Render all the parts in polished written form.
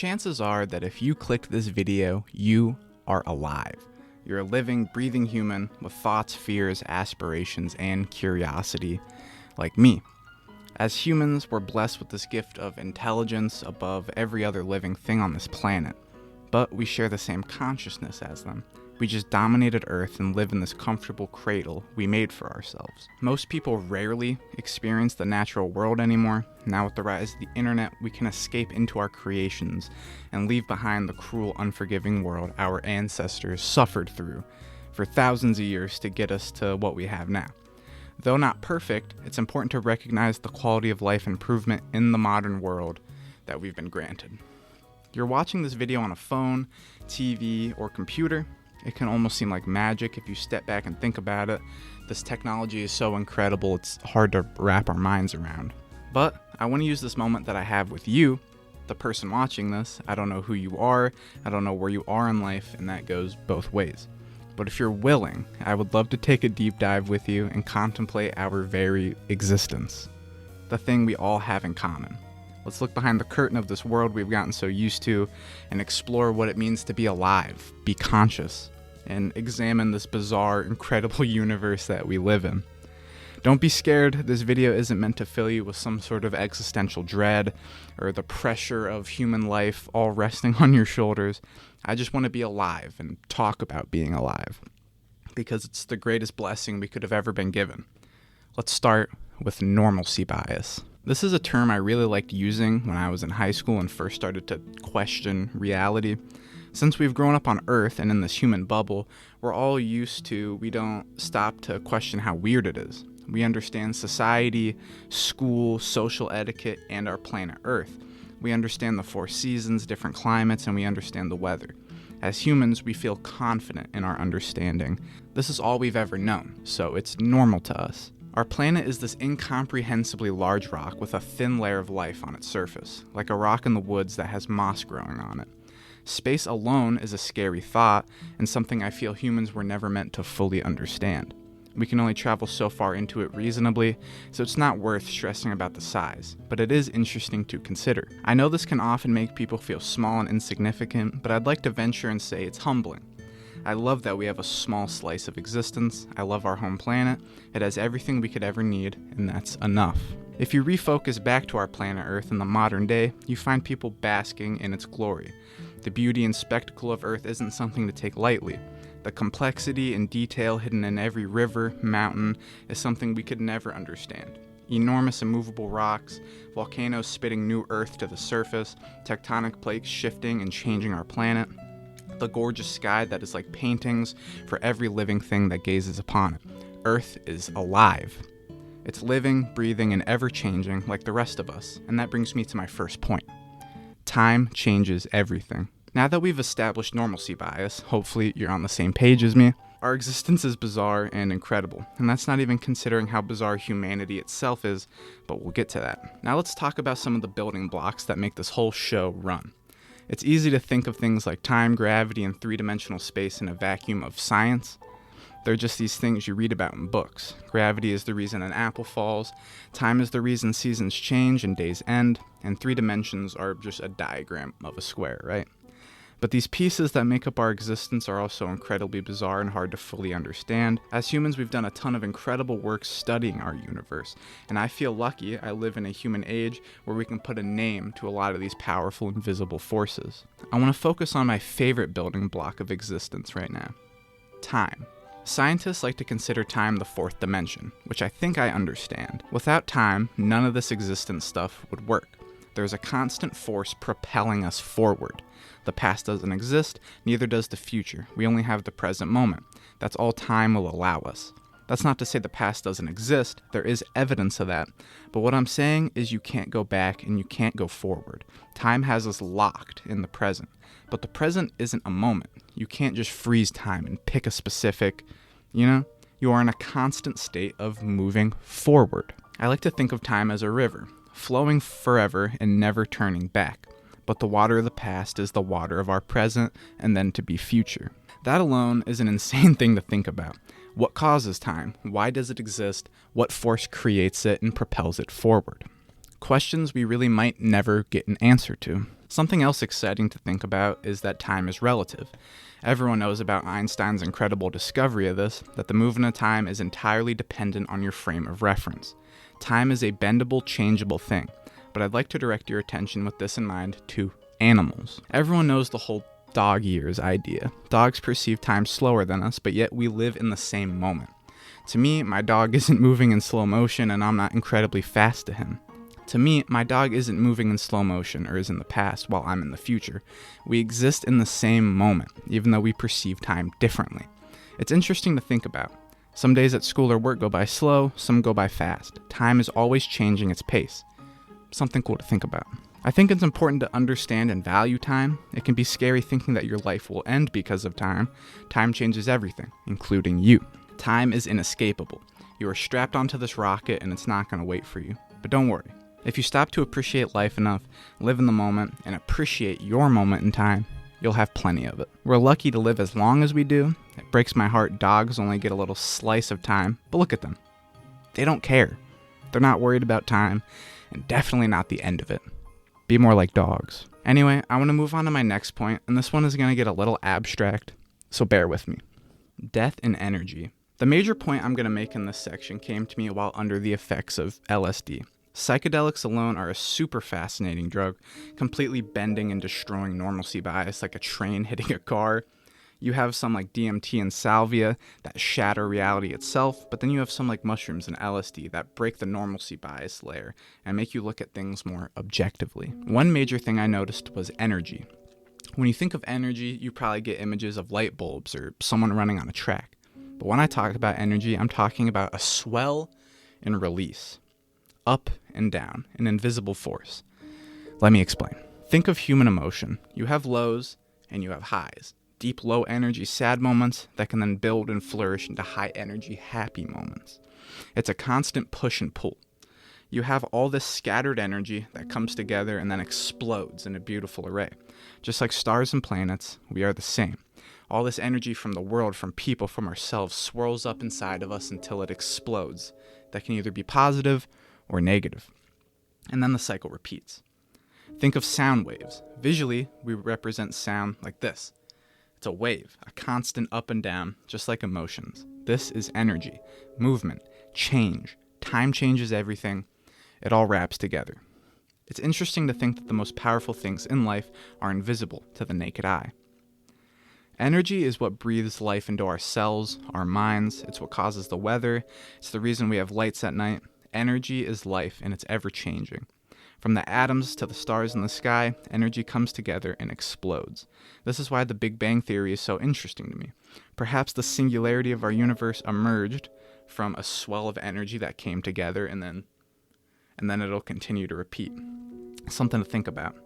chances are that if you clicked this video, you are alive. You're a living, breathing human with thoughts, fears, aspirations, and curiosity, like me. As humans, we're blessed with this gift of intelligence above every other living thing on this planet, but we share the same consciousness as them. We just dominated Earth and live in this comfortable cradle we made for ourselves. Most people rarely experience the natural world anymore. Now with the rise of the internet, we can escape into our creations and leave behind the cruel, unforgiving world our ancestors suffered through for thousands of years to get us to what we have now. Though not perfect, it's important to recognize the quality of life improvement in the modern world that we've been granted. You're watching this video on a phone, TV, or computer. It can almost seem like magic if you step back and think about it. This technology is so incredible, it's hard to wrap our minds around. But I want to use this moment that I have with you, the person watching this. I don't know who you are, I don't know where you are in life, and that goes both ways. But if you're willing, I would love to take a deep dive with you and contemplate our very existence, the thing we all have in common. Let's look behind the curtain of this world we've gotten so used to and explore what it means to be alive, be conscious, and examine this bizarre, incredible universe that we live in. Don't be scared. This video isn't meant to fill you with some sort of existential dread or the pressure of human life all resting on your shoulders. I just want to be alive and talk about being alive because it's the greatest blessing we could have ever been given. Let's start with normalcy bias. This is a term I really liked using when I was in high school and first started to question reality. Since we've grown up on Earth and in this human bubble, we're all used to, we don't stop to question how weird it is. We understand society, school, social etiquette, and our planet Earth. We understand the 4 seasons, different climates, and we understand the weather. As humans, we feel confident in our understanding. This is all we've ever known, so it's normal to us. Our planet is this incomprehensibly large rock with a thin layer of life on its surface, like a rock in the woods that has moss growing on it. Space alone is a scary thought, and something I feel humans were never meant to fully understand. We can only travel so far into it reasonably, so it's not worth stressing about the size, but it is interesting to consider. I know this can often make people feel small and insignificant, but I'd like to venture and say it's humbling. I love that we have a small slice of existence. I love our home planet. It has everything we could ever need, and that's enough. If you refocus back to our planet Earth in the modern day, you find people basking in its glory. The beauty and spectacle of Earth isn't something to take lightly. The complexity and detail hidden in every river, mountain, is something we could never understand. Enormous immovable rocks, volcanoes spitting new earth to the surface, tectonic plates shifting and changing our planet, the gorgeous sky that is like paintings for every living thing that gazes upon it. Earth is alive. It's living, breathing, and ever-changing like the rest of us, and that brings me to my first point. Time changes everything. Now that we've established normalcy bias, hopefully you're on the same page as me, our existence is bizarre and incredible, and that's not even considering how bizarre humanity itself is, but we'll get to that. Now let's talk about some of the building blocks that make this whole show run. It's easy to think of things like time, gravity, and 3-dimensional space in a vacuum of science. They're just these things you read about in books. Gravity is the reason an apple falls, time is the reason seasons change and days end, and 3 dimensions are just a diagram of a square, right? But these pieces that make up our existence are also incredibly bizarre and hard to fully understand. As humans, we've done a ton of incredible work studying our universe, and I feel lucky I live in a human age where we can put a name to a lot of these powerful invisible forces. I want to focus on my favorite building block of existence right now: time. Scientists like to consider time the 4th dimension, which I think I understand. Without time, none of this existence stuff would work. There's a constant force propelling us forward. The past doesn't exist, neither does the future. We only have the present moment. That's all time will allow us. That's not to say the past doesn't exist. There is evidence of that. But what I'm saying is you can't go back and you can't go forward. Time has us locked in the present. But the present isn't a moment. You can't just freeze time and pick a specific, you are in a constant state of moving forward. I like to think of time as a river, flowing forever and never turning back. But the water of the past is the water of our present and then to be future. That alone is an insane thing to think about. What causes time? Why does it exist? What force creates it and propels it forward? questions we really might never get an answer to. Something else exciting to think about is that time is relative. Everyone knows about Einstein's incredible discovery of this, that the movement of time is entirely dependent on your frame of reference. Time is a bendable, changeable thing, but I'd like to direct your attention with this in mind to animals. Everyone knows the whole dog years idea. Dogs perceive time slower than us, but yet we live in the same moment. To me, my dog isn't moving in slow motion and I'm not incredibly fast to him. To me, my dog isn't moving in slow motion or is in the past while I'm in the future. We exist in the same moment, even though we perceive time differently. It's interesting to think about. Some days at school or work go by slow, some go by fast. Time is always changing its pace. Something cool to think about. I think it's important to understand and value time. It can be scary thinking that your life will end because of time. Time changes everything, including you. Time is inescapable. You are strapped onto this rocket and it's not going to wait for you. But don't worry. If you stop to appreciate life enough, live in the moment, and appreciate your moment in time, you'll have plenty of it. We're lucky to live as long as we do. It breaks my heart dogs only get a little slice of time, but look at them. They don't care. They're not worried about time, and definitely not the end of it. Be more like dogs. Anyway, I want to move on to my next point, and this one is going to get a little abstract, so bear with me. Death and energy. The major point I'm going to make in this section came to me while under the effects of LSD. Psychedelics alone are a super fascinating drug, completely bending and destroying normalcy bias like a train hitting a car. You have some like DMT and salvia that shatter reality itself, but then you have some like mushrooms and LSD that break the normalcy bias layer and make you look at things more objectively. One major thing I noticed was energy. When you think of energy, you probably get images of light bulbs or someone running on a track. But when I talk about energy, I'm talking about a swell and release. Up and down, an invisible force. Let me explain. Think of human emotion. You have lows and you have highs. Deep low energy sad moments that can then build and flourish into high energy happy moments. It's a constant push and pull. You have all this scattered energy that comes together and then explodes in a beautiful array. Just like stars and planets, we are the same. All this energy from the world, from people, from ourselves swirls up inside of us until it explodes. That can either be positive or negative. And then the cycle repeats. Think of sound waves. Visually, we represent sound like this. It's a wave, a constant up and down, just like emotions. This is energy, movement, change. Time changes everything. It all wraps together. It's interesting to think that the most powerful things in life are invisible to the naked eye. Energy is what breathes life into our cells, our minds. It's what causes the weather. It's the reason we have lights at night. Energy is life, and it's ever-changing. From the atoms to the stars in the sky, energy comes together and explodes. This is why the Big Bang Theory is so interesting to me. Perhaps the singularity of our universe emerged from a swell of energy that came together, and then it'll continue to repeat. Something to think about.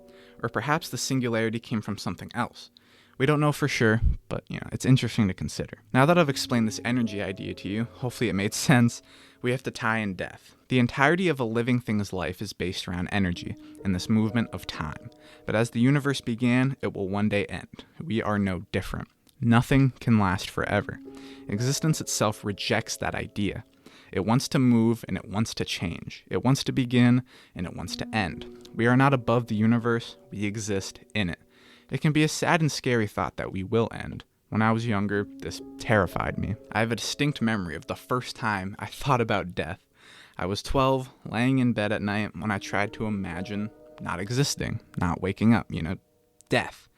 Or perhaps the singularity came from something else. We don't know for sure, but it's interesting to consider. Now that I've explained this energy idea to you, hopefully it made sense, we have to tie in death. The entirety of a living thing's life is based around energy and this movement of time. But as the universe began, it will one day end. We are no different. Nothing can last forever. Existence itself rejects that idea. It wants to move and it wants to change. It wants to begin and it wants to end. We are not above the universe, we exist in it. It can be a sad and scary thought that we will end. When I was younger, this terrified me. I have a distinct memory of the first time I thought about death. I was 12, laying in bed at night when I tried to imagine not existing, not waking up, death.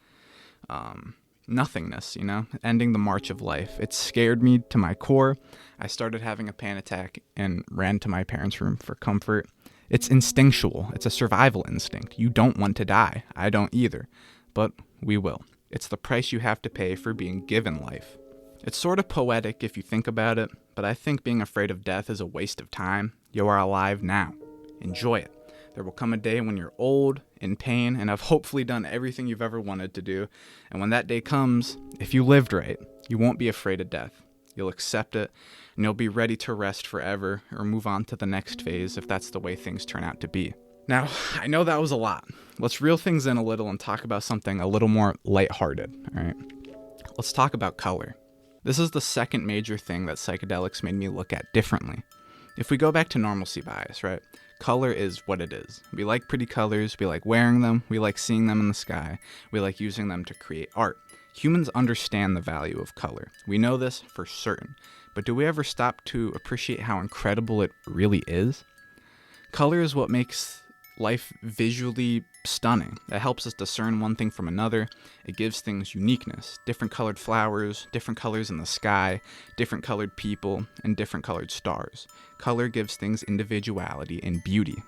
Nothingness, ending the march of life. It scared me to my core. I started having a panic attack and ran to my parents' room for comfort. It's instinctual. It's a survival instinct. You don't want to die. I don't either. But we will. It's the price you have to pay for being given life. It's sort of poetic if you think about it, but I think being afraid of death is a waste of time. You are alive now. Enjoy it. There will come a day when you're old, in pain, and have hopefully done everything you've ever wanted to do. And when that day comes, if you lived right, you won't be afraid of death. You'll accept it, and you'll be ready to rest forever or move on to the next phase if that's the way things turn out to be. Now, I know that was a lot. Let's reel things in a little and talk about something a little more lighthearted, all right? Let's talk about color. This is the second major thing that psychedelics made me look at differently. If we go back to normalcy bias, right? Color is what it is. We like pretty colors, we like wearing them, we like seeing them in the sky, we like using them to create art. Humans understand the value of color. We know this for certain. But do we ever stop to appreciate how incredible it really is? Color is what makes life visually stunning. It helps us discern one thing from another. It gives things uniqueness. Different colored flowers, different colors in the sky, different colored people, and different colored stars. Color gives things individuality and beauty.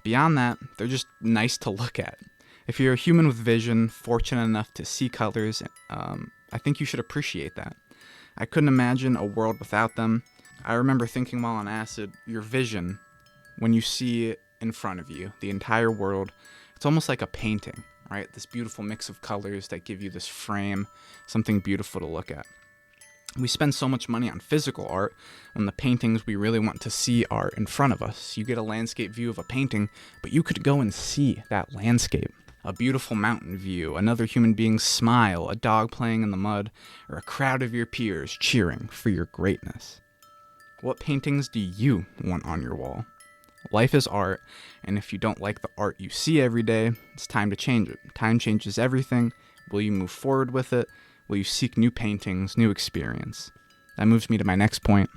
Beyond that, they're just nice to look at. If you're a human with vision, fortunate enough to see colors, I think you should appreciate that. I couldn't imagine a world without them. I remember thinking while on acid, your vision, when you see it in front of you, the entire world, it's almost like a painting, right? This beautiful mix of colors that give you this frame, something beautiful to look at. We spend so much money on physical art when the paintings we really want to see are in front of us. You get a landscape view of a painting, but you could go and see that landscape. A beautiful mountain view, another human being's smile, a dog playing in the mud, or a crowd of your peers cheering for your greatness. What paintings do you want on your wall? Life is art, and if you don't like the art you see every day, it's time to change it. Time changes everything. Will you move forward with it? Will you seek new paintings, new experience? That moves me to my next point,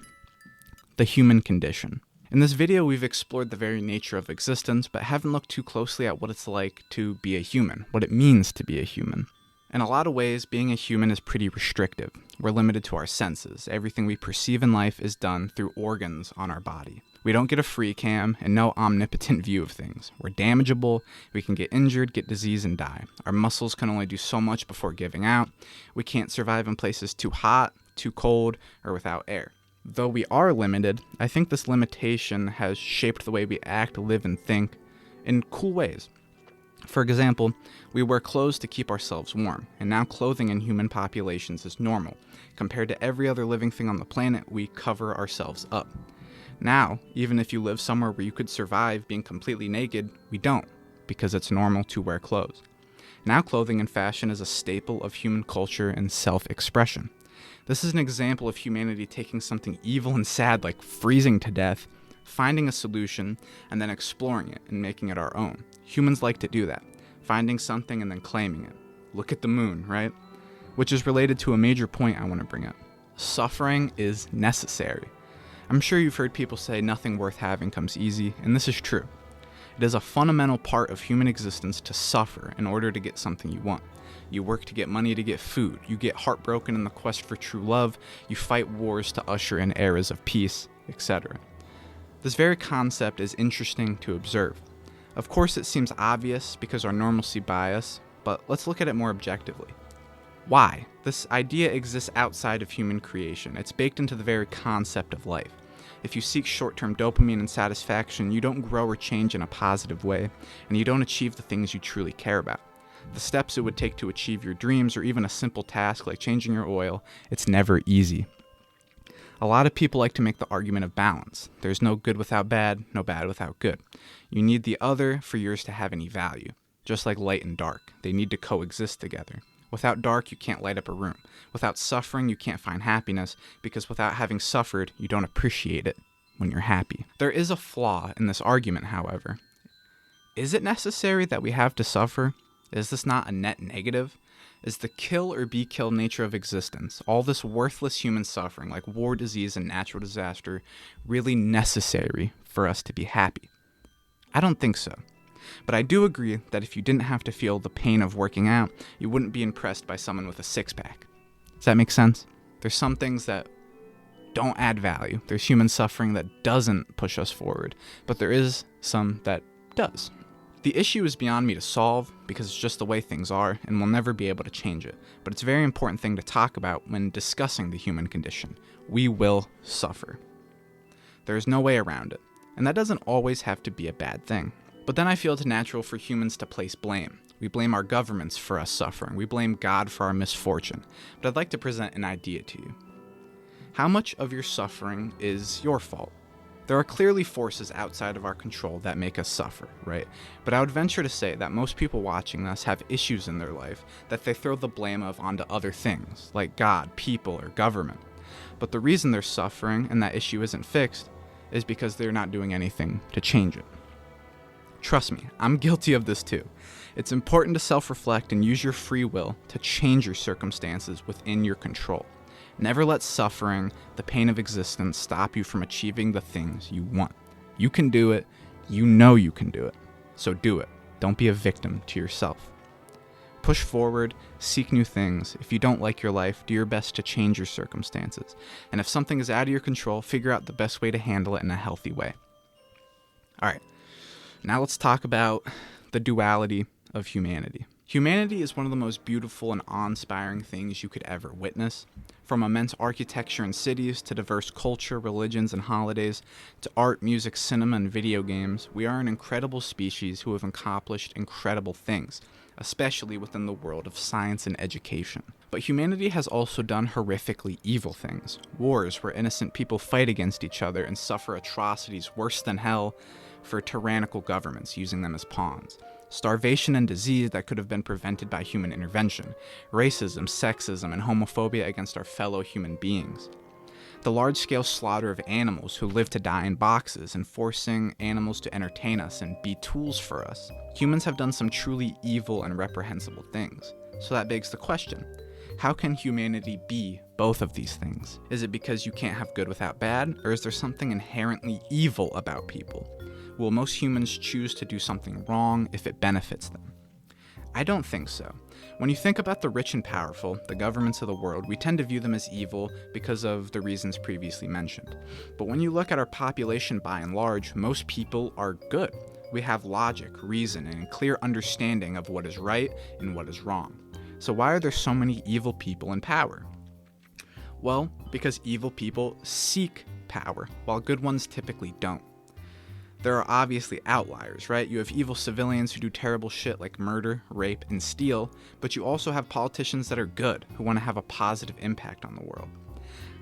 the human condition. In this video, we've explored the very nature of existence, but haven't looked too closely at what it's like to be a human, what it means to be a human. In a lot of ways, being a human is pretty restrictive. We're limited to our senses. Everything we perceive in life is done through organs on our body. We don't get a free cam and no omnipotent view of things. We're damageable, we can get injured, get disease, and die. Our muscles can only do so much before giving out. We can't survive in places too hot, too cold, or without air. Though we are limited, I think this limitation has shaped the way we act, live, and think in cool ways. For example, we wear clothes to keep ourselves warm, and now clothing in human populations is normal. Compared to every other living thing on the planet, we cover ourselves up. Now, even if you live somewhere where you could survive being completely naked, we don't, because it's normal to wear clothes. Now clothing and fashion is a staple of human culture and self-expression. This is an example of humanity taking something evil and sad like freezing to death, finding a solution, and then exploring it and making it our own. Humans like to do that, finding something and then claiming it. Look at the moon, right? Which is related to a major point I want to bring up. Suffering is necessary. I'm sure you've heard people say nothing worth having comes easy, and this is true. It is a fundamental part of human existence to suffer in order to get something you want. You work to get money to get food. You get heartbroken in the quest for true love. You fight wars to usher in eras of peace, etc. This very concept is interesting to observe. Of course, it seems obvious because our normalcy bias, but let's look at it more objectively. Why? This idea exists outside of human creation. It's baked into the very concept of life. If you seek short-term dopamine and satisfaction, you don't grow or change in a positive way, and you don't achieve the things you truly care about. The steps it would take to achieve your dreams, or even a simple task like changing your oil, it's never easy. A lot of people like to make the argument of balance. There's no good without bad, no bad without good. You need the other for yours to have any value. Just like light and dark, they need to coexist together. Without dark, you can't light up a room. Without suffering, you can't find happiness, because without having suffered, you don't appreciate it when you're happy. There is a flaw in this argument, however. Is it necessary that we have to suffer? Is this not a net negative? Is the kill or be killed nature of existence, all this worthless human suffering like war, disease, and natural disaster, really necessary for us to be happy? I don't think so. But I do agree that if you didn't have to feel the pain of working out, you wouldn't be impressed by someone with a six-pack. Does that make sense? There's some things that don't add value. There's human suffering that doesn't push us forward, but there is some that does. The issue is beyond me to solve because it's just the way things are, and we'll never be able to change it. But it's a very important thing to talk about when discussing the human condition. We will suffer. There is no way around it, and that doesn't always have to be a bad thing. But then I feel it's natural for humans to place blame. We blame our governments for us suffering. We blame God for our misfortune. But I'd like to present an idea to you. How much of your suffering is your fault? There are clearly forces outside of our control that make us suffer, right? But I would venture to say that most people watching us have issues in their life that they throw the blame of onto other things, like God, people, or government. But the reason they're suffering and that issue isn't fixed is because they're not doing anything to change it. Trust me, I'm guilty of this too. It's important to self-reflect and use your free will to change your circumstances within your control. Never let suffering, the pain of existence, stop you from achieving the things you want. You can do it. You know you can do it. So do it. Don't be a victim to yourself. Push forward, seek new things. If you don't like your life, do your best to change your circumstances. And if something is out of your control, figure out the best way to handle it in a healthy way. All right, now let's talk about the duality of humanity. Humanity is one of the most beautiful and awe-inspiring things you could ever witness. From immense architecture and cities, to diverse culture, religions, and holidays, to art, music, cinema, and video games, we are an incredible species who have accomplished incredible things, especially within the world of science and education. But humanity has also done horrifically evil things. Wars where innocent people fight against each other and suffer atrocities worse than hell for tyrannical governments using them as pawns. Starvation and disease that could have been prevented by human intervention. Racism, sexism, and homophobia against our fellow human beings. The large-scale slaughter of animals who live to die in boxes and forcing animals to entertain us and be tools for us. Humans have done some truly evil and reprehensible things. So that begs the question, how can humanity be both of these things? Is it because you can't have good without bad, or is there something inherently evil about people? Will most humans choose to do something wrong if it benefits them? I don't think so. When you think about the rich and powerful, the governments of the world, we tend to view them as evil because of the reasons previously mentioned. But when you look at our population by and large, most people are good. We have logic, reason, and a clear understanding of what is right and what is wrong. So why are there so many evil people in power? Well, because evil people seek power, while good ones typically don't. There are obviously outliers, right? You have evil civilians who do terrible shit like murder, rape, and steal, but you also have politicians that are good, who want to have a positive impact on the world.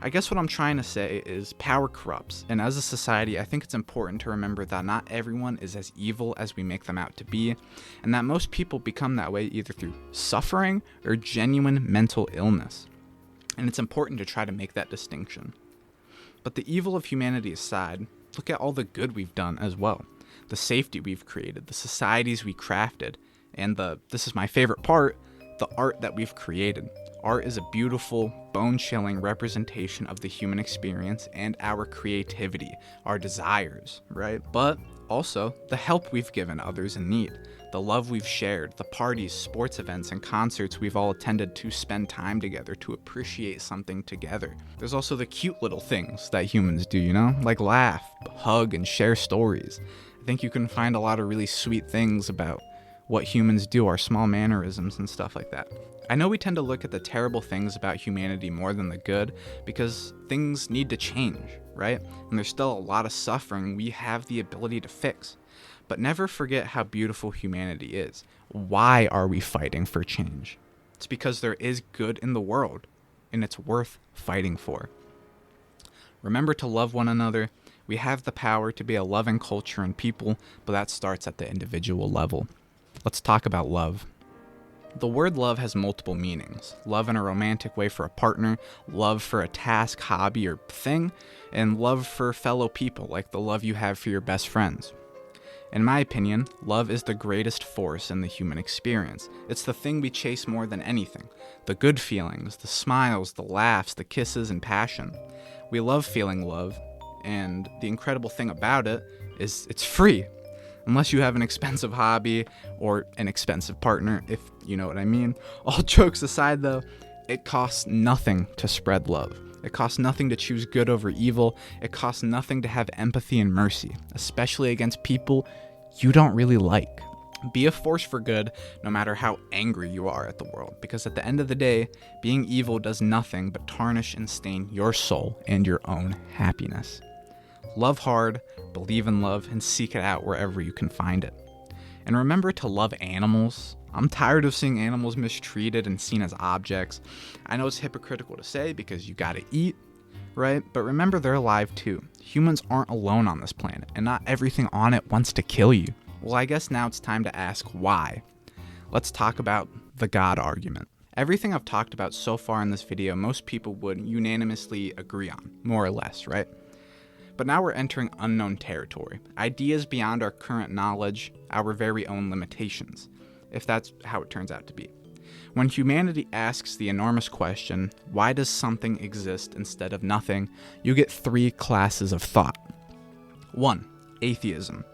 I guess what I'm trying to say is power corrupts, and as a society, I think it's important to remember that not everyone is as evil as we make them out to be, and that most people become that way either through suffering or genuine mental illness. And it's important to try to make that distinction. But the evil of humanity aside, look at all the good we've done as well. The safety we've created, the societies we crafted, and this is my favorite part, the art that we've created. Art is a beautiful, bone-chilling representation of the human experience and our creativity, our desires, right? But also the help we've given others in need, the love we've shared, the parties, sports events, and concerts we've all attended to spend time together, to appreciate something together. There's also the cute little things that humans do, like laugh, hug, and share stories. I think you can find a lot of really sweet things about what humans do, our small mannerisms and stuff like that. I know we tend to look at the terrible things about humanity more than the good because things need to change, right? And there's still a lot of suffering we have the ability to fix. But never forget how beautiful humanity is. Why are we fighting for change? It's because there is good in the world, and it's worth fighting for. Remember to love one another. We have the power to be a loving culture and people, but that starts at the individual level. Let's talk about love. The word love has multiple meanings. Love in a romantic way for a partner, love for a task, hobby, or thing, and love for fellow people, like the love you have for your best friends. In my opinion, love is the greatest force in the human experience. It's the thing we chase more than anything. The good feelings, the smiles, the laughs, the kisses, and passion. We love feeling love, and the incredible thing about it is it's free. Unless you have an expensive hobby or an expensive partner, if you know what I mean. All jokes aside though, it costs nothing to spread love. It costs nothing to choose good over evil. It costs nothing to have empathy and mercy, especially against people you don't really like. Be a force for good, no matter how angry you are at the world, because at the end of the day, being evil does nothing but tarnish and stain your soul and your own happiness. Love hard, believe in love, and seek it out wherever you can find it. And remember to love animals. I'm tired of seeing animals mistreated and seen as objects. I know it's hypocritical to say because you gotta eat, right? But remember they're alive too. Humans aren't alone on this planet, and not everything on it wants to kill you. Well, I guess now it's time to ask why. Let's talk about the God argument. Everything I've talked about so far in this video, most people would unanimously agree on, more or less, right? But now we're entering unknown territory, ideas beyond our current knowledge, our very own limitations, if that's how it turns out to be. When humanity asks the enormous question, why does something exist instead of nothing, you get three classes of thought. 1. Atheism.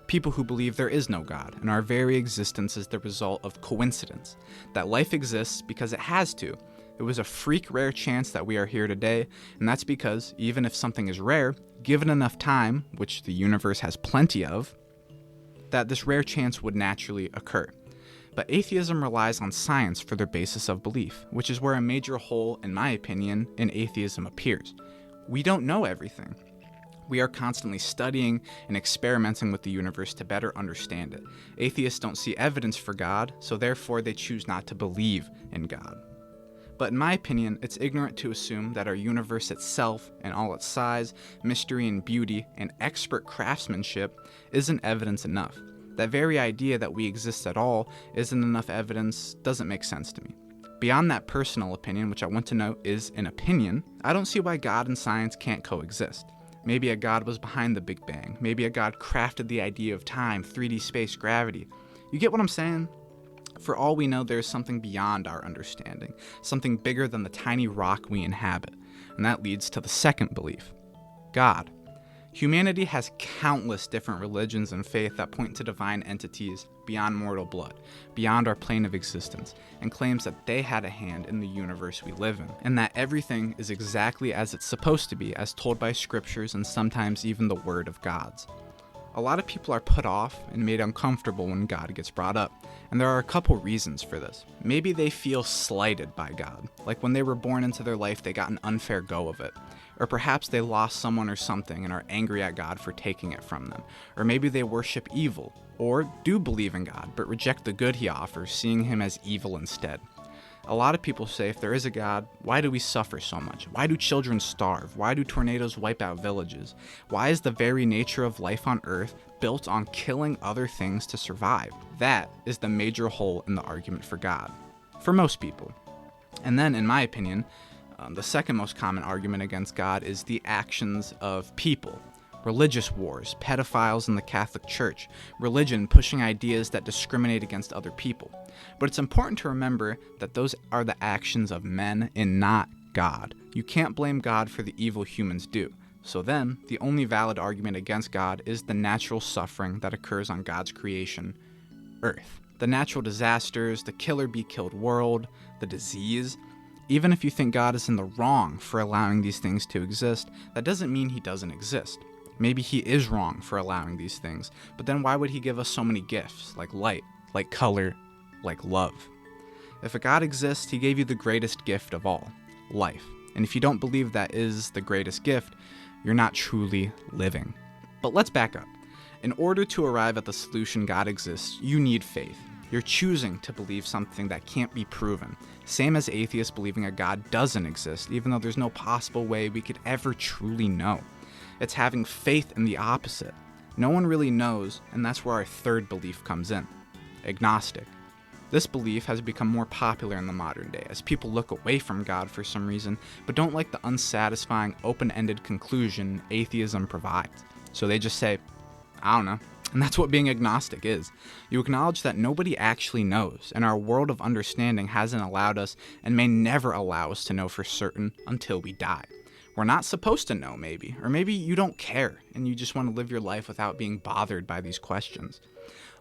People who believe there is no God, and our very existence is the result of coincidence, that life exists because it has to. It was a freak rare chance that we are here today, and that's because, even if something is rare, given enough time, which the universe has plenty of, that this rare chance would naturally occur. But atheism relies on science for their basis of belief, which is where a major hole, in my opinion, in atheism appears. We don't know everything. We are constantly studying and experimenting with the universe to better understand it. Atheists don't see evidence for God, so therefore they choose not to believe in God. But in my opinion, it's ignorant to assume that our universe itself, and all its size, mystery and beauty, and expert craftsmanship, isn't evidence enough. That very idea that we exist at all isn't enough evidence doesn't make sense to me. Beyond that personal opinion, which I want to note is an opinion, I don't see why God and science can't coexist. Maybe a God was behind the Big Bang. Maybe a God crafted the idea of time, 3D space, gravity. You get what I'm saying? For all we know, there is something beyond our understanding, something bigger than the tiny rock we inhabit. And that leads to the second belief, God. Humanity has countless different religions and faith that point to divine entities beyond mortal blood, beyond our plane of existence, and claims that they had a hand in the universe we live in, and that everything is exactly as it's supposed to be, as told by scriptures and sometimes even the word of gods. A lot of people are put off and made uncomfortable when God gets brought up, and there are a couple reasons for this. Maybe they feel slighted by God, like when they were born into their life they got an unfair go of it. Or perhaps they lost someone or something and are angry at God for taking it from them. Or maybe they worship evil, or do believe in God but reject the good he offers, seeing him as evil instead. A lot of people say if there is a God, why do we suffer so much? Why do children starve? Why do tornadoes wipe out villages? Why is the very nature of life on Earth built on killing other things to survive? That is the major hole in the argument for God, for most people. And then, in my opinion, the second most common argument against God is the actions of people. Religious wars, pedophiles in the Catholic Church, religion pushing ideas that discriminate against other people. But it's important to remember that those are the actions of men and not God. You can't blame God for the evil humans do. So then, the only valid argument against God is the natural suffering that occurs on God's creation, Earth. The natural disasters, the kill-or-be-killed world, the disease. Even if you think God is in the wrong for allowing these things to exist, that doesn't mean he doesn't exist. Maybe he is wrong for allowing these things, but then why would he give us so many gifts, like light, like color, like love? If a God exists, he gave you the greatest gift of all, life. And if you don't believe that is the greatest gift, you're not truly living. But let's back up. In order to arrive at the solution God exists, you need faith. You're choosing to believe something that can't be proven. Same as atheists believing a God doesn't exist, even though there's no possible way we could ever truly know. It's having faith in the opposite. No one really knows, and that's where our third belief comes in. Agnostic. This belief has become more popular in the modern day, as people look away from God for some reason, but don't like the unsatisfying, open-ended conclusion atheism provides. So they just say, I don't know. And that's what being agnostic is. You acknowledge that nobody actually knows, and our world of understanding hasn't allowed us and may never allow us to know for certain until we die. We're not supposed to know, maybe, or maybe you don't care and you just want to live your life without being bothered by these questions.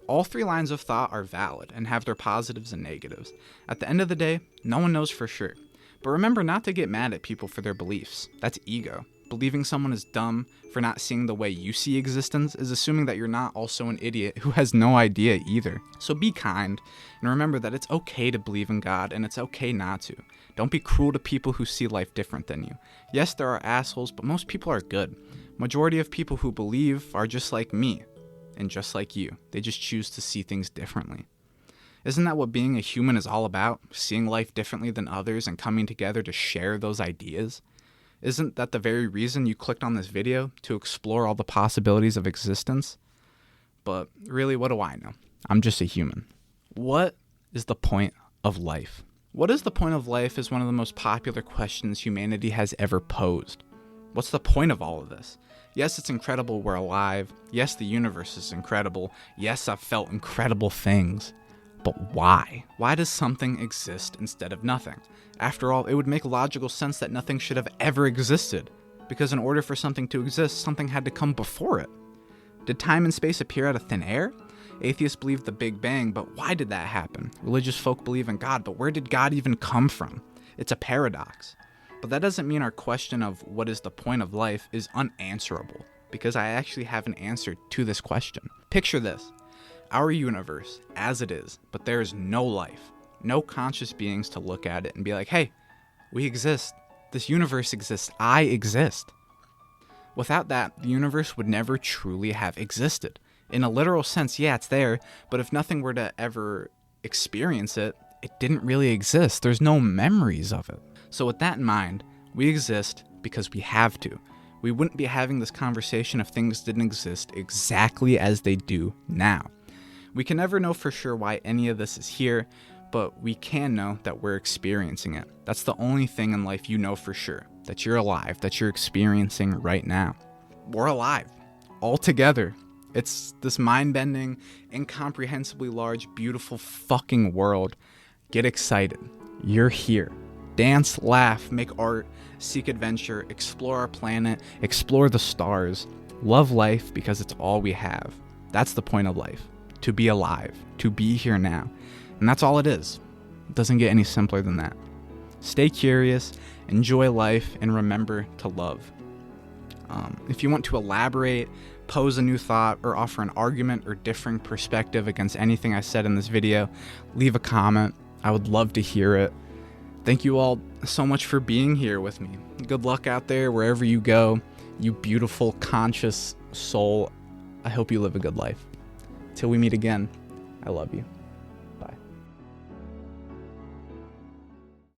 All three lines of thought are valid and have their positives and negatives. At the end of the day, no one knows for sure. But remember not to get mad at people for their beliefs. That's ego. Believing someone is dumb for not seeing the way you see existence is assuming that you're not also an idiot who has no idea either. So be kind, and remember that it's okay to believe in God and it's okay not to. Don't be cruel to people who see life different than you. Yes, there are assholes, but most people are good. Majority of people who believe are just like me, and just like you. They just choose to see things differently. Isn't that what being a human is all about? Seeing life differently than others and coming together to share those ideas? Isn't that the very reason you clicked on this video? To explore all the possibilities of existence? But really, what do I know? I'm just a human. What is the point of life? What is the point of life is one of the most popular questions humanity has ever posed. What's the point of all of this? Yes, it's incredible we're alive. Yes, the universe is incredible. Yes, I've felt incredible things. But why? Why does something exist instead of nothing? After all, it would make logical sense that nothing should have ever existed, because in order for something to exist, something had to come before it. Did time and space appear out of thin air? Atheists believe the Big Bang, but why did that happen? Religious folk believe in God, but where did God even come from? It's a paradox. But that doesn't mean our question of what is the point of life is unanswerable, because I actually have an answer to this question. Picture this. Our universe, as it is, but there is no life, no conscious beings to look at it and be like, hey, we exist. This universe exists. I exist. Without that, the universe would never truly have existed. In a literal sense, yeah, it's there, but if nothing were to ever experience it, it didn't really exist. There's no memories of it. So with that in mind, we exist because we have to. We wouldn't be having this conversation if things didn't exist exactly as they do now. We can never know for sure why any of this is here, but we can know that we're experiencing it. That's the only thing in life you know for sure, that you're alive, that you're experiencing right now. We're alive, all together. It's this mind-bending, incomprehensibly large, beautiful fucking world. Get excited. You're here. Dance, laugh, make art, seek adventure, explore our planet, explore the stars. Love life because it's all we have. That's the point of life. To be alive, to be here now. And that's all it is. It doesn't get any simpler than that. Stay curious, enjoy life, and remember to love. If you want to elaborate, pose a new thought, or offer an argument or differing perspective against anything I said in this video, leave a comment. I would love to hear it. Thank you all so much for being here with me. Good luck out there wherever you go, you beautiful, conscious soul. I hope you live a good life. Till we meet again, I love you.